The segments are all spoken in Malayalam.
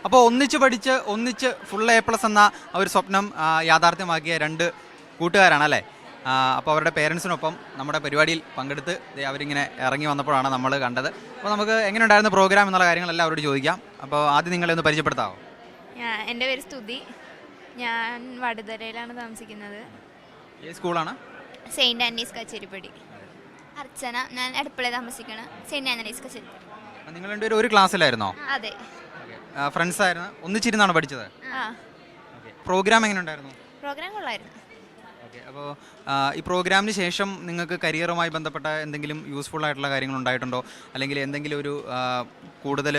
അപ്പോൾ ഒന്നിച്ച് പഠിച്ച് ഒന്നിച്ച് ഫുൾ A+ എന്ന ഒരു സ്വപ്നം യാഥാർത്ഥ്യമാക്കിയ രണ്ട് കൂട്ടുകാരാണ് അല്ലേ? അപ്പോൾ അവരുടെ പേരൻസിനൊപ്പം നമ്മുടെ പരിപാടിയിൽ പങ്കെടുത്ത് അവരിങ്ങനെ ഇറങ്ങി വന്നപ്പോഴാണ് നമ്മൾ കണ്ടത്. അപ്പോൾ നമുക്ക് എങ്ങനെ ഉണ്ടായിരുന്ന പ്രോഗ്രാം എന്നുള്ള കാര്യങ്ങളെല്ലാം അവരോട് ചോദിക്കാം. അപ്പോൾ ആദ്യം നിങ്ങളെ ഒന്ന് പരിചയപ്പെടുത്താമോ? എൻ്റെ പേര് സ്തുതി. ഞാൻ വടുതലയിലാണ് താമസിക്കുന്നത്. ഏത് സ്കൂളാണ്? Saint Antony's Kacheripadi. അർച്ചന, ഞാൻ അടുക്കളയിൽ താമസിക്കണം. Saint Antony's Kacheripady. നിങ്ങൾ രണ്ടുപേരും ഒരു ക്ലാസ്സിലായിരുന്നോ? അതെ, ഫ്രണ്ട്സ് ആയിരുന്നു, ഒന്നിച്ചിരുന്നാണ് പഠിച്ചത്? പ്രോഗ്രാം എങ്ങനെ ഉണ്ടായിരുന്നു? പ്രോഗ്രാം കൊള്ളായിരുന്നു. അപ്പോൾ ഈ പ്രോഗ്രാമിന് ശേഷം നിങ്ങൾക്ക് കരിയറുമായി ബന്ധപ്പെട്ട എന്തെങ്കിലും യൂസ്ഫുൾ ആയിട്ടുള്ള കാര്യങ്ങൾ ഉണ്ടായിട്ടുണ്ടോ? അല്ലെങ്കിൽ എന്തെങ്കിലും ഒരു കൂടുതൽ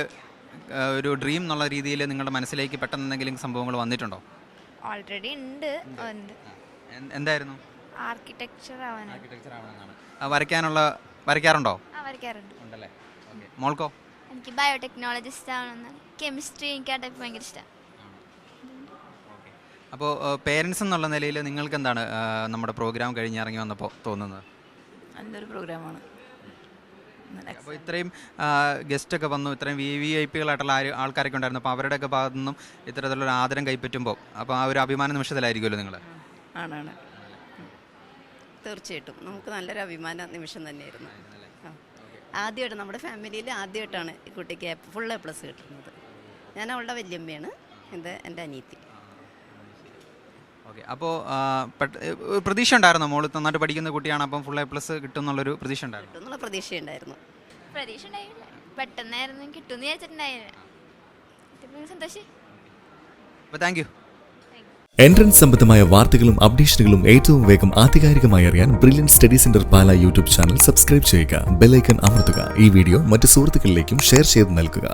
ഒരു ഡ്രീം എന്നുള്ള രീതിയിൽ നിങ്ങളുടെ മനസ്സിലേക്ക് പെട്ടെന്ന് എന്തെങ്കിലും സംഭവങ്ങൾ വന്നിട്ടുണ്ടോ? ഓൾറെഡി ഉണ്ട്. എന്തായിരുന്നു? ആർക്കിടെക്ചർ ആവാനാണ്. വരയ്ക്കാറുണ്ടോ? വരയ്ക്കാറുണ്ട്. ഉണ്ടല്ലേ. മോൾക്കോ? എനിക്ക് ബയോടെക്നോളജിസ്റ്റ് ആവണമെന്ന്. കെമിസ്ട്രി എനിക്ക് ഭയങ്കര ഇഷ്ടമാണ്. അപ്പോൾ പേരൻസ് എന്നുള്ള നിലയിൽ നിങ്ങൾക്ക് എന്താണ് നമ്മുടെ പ്രോഗ്രാം കഴിഞ്ഞിറങ്ങി വന്നപ്പോൾ തോന്നുന്നത്? നല്ലൊരു പ്രോഗ്രാമാണ്. അപ്പോൾ ഇത്രയും ഗസ്റ്റൊക്കെ വന്നു, ഇത്രയും VIP കളായിട്ടുള്ള ആൾക്കാരൊക്കെ ഉണ്ടായിരുന്നു. അപ്പോൾ അവരുടെയൊക്കെ ഭാഗത്തു നിന്നും ഇത്തരത്തിലുള്ള ആദരം കൈപ്പറ്റുമ്പോൾ അപ്പോൾ ആ ഒരു അഭിമാന നിമിഷത്തിലായിരിക്കുമല്ലോ നിങ്ങൾ? ആണ്, തീർച്ചയായിട്ടും നമുക്ക് നല്ലൊരു അഭിമാന നിമിഷം തന്നെയായിരുന്നു. ആദ്യമായിട്ട് നമ്മുടെ ഫാമിലിയിൽ ആദ്യമായിട്ടാണ് ഈ കുട്ടിക്ക് ഫുൾ A+ കിട്ടുന്നത്. ഞാൻ അവളുടെ വല്യമ്മയാണ്, ഇത് എൻ്റെ അനിയത്തി. ഓക്കെ. അപ്പോൾ പ്രതീക്ഷ ഉണ്ടായിരുന്നോ? മോള് നന്നായിട്ട് പഠിക്കുന്ന കുട്ടിയാണ്, അപ്പം ഫുൾ A+ കിട്ടും എന്നുള്ളൊരു പ്രതീക്ഷ ഉണ്ടായിരുന്നു? കിട്ടുന്നുള്ള പ്രതീക്ഷയുണ്ടായിരുന്നു. പ്രതീക്ഷ ഉണ്ടായില്ല, പെട്ടെന്നായിരുന്നു കിട്ടുമെന്ന് വിചാരിച്ചിട്ടുണ്ടായില്ല. സന്തോഷം. അപ്പോൾ താങ്ക് യു. എൻട്രൻസ് സംബന്ധമായ വാർത്തകളും അപ്ഡേഷനുകളും ഏറ്റവും വേഗം ആധികാരികമായി അറിയാൻ ബ്രില്യൻറ്റ് സ്റ്റഡി സെന്റർ പാല യൂട്യൂബ് ചാനൽ സബ്സ്ക്രൈബ് ചെയ്യുക. ബെൽ ഐക്കൺ അമർത്തുക. ഈ വീഡിയോ മറ്റ് സുഹൃത്തുക്കളിലേക്കും ഷെയർ ചെയ്ത് നൽകുക.